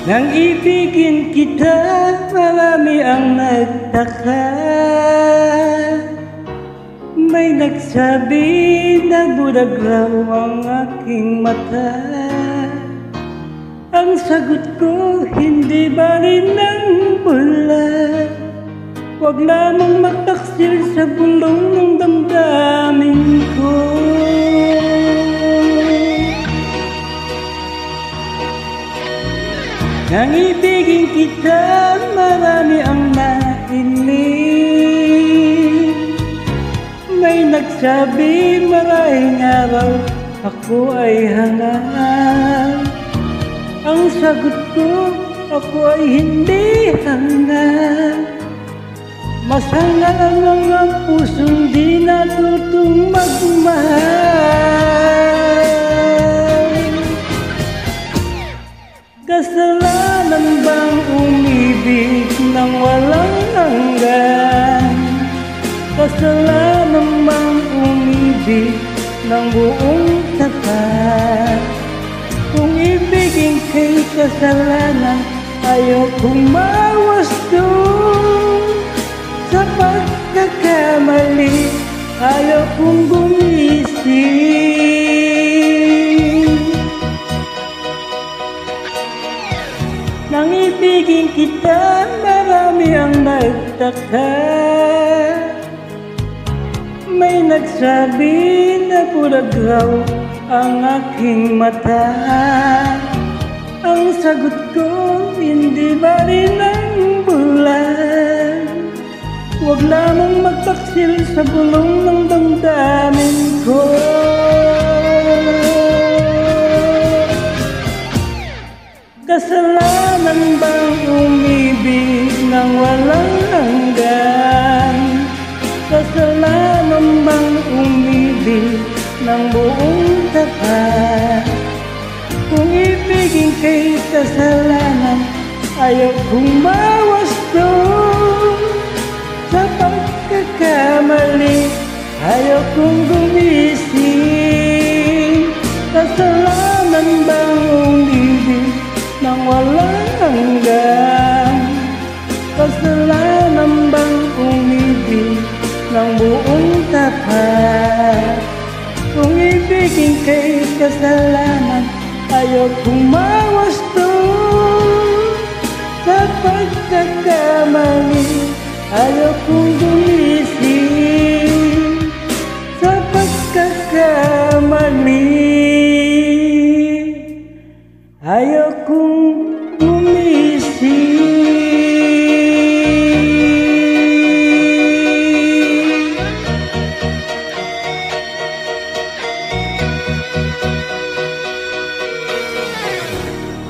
Nang ibigin kita, marami ang nagtaka. May nagsabi na bulag raw ang aking mata. Ang sagot ko, hindi ba rin ang bulag? Huwag lamang magtaksil sa bulong ng damdamin ko. Nang ibigin kita, marami ang nahiling. May nagsabi maraming araw ako ay hangal. Ang sagot ko, ako ay hindi hangal. Masangal ang mga pusong di natutong magmahal. Kasalanan bang umibig ng walang hanggan? Kasalanan bang umibig ng buong tapat? Kung ibigin kay kasalanan, ayaw kong mawasto. Sa pagkakamali, ayaw kong gumising. Nang ibigin kita, marami ang nagtaka. May nagsabi na bulag raw ang aking mata. Ang sagot ko, hindi ba rin ang bulag? Huwag lamang magtaksil sa bulong ng damdamin ko. Kasalanan bang umibig ng walang hanggan? Kasalanan bang umibig ng buong tapat? Kung ibigin kay kasalanan, ayaw kong mawasto. Sa pagkakamali, ayaw kong gumising. Kasalanan bang umibig ng walang hanggan? Kasalanan bang umibig ng buong tapat? Kung ibigin kay kasalanan, ayaw kong mawasto. Sa pagkakamali, ayaw kong gumising. Sa pagkakamali, ayaw kong gumising.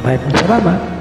Maraming salamat.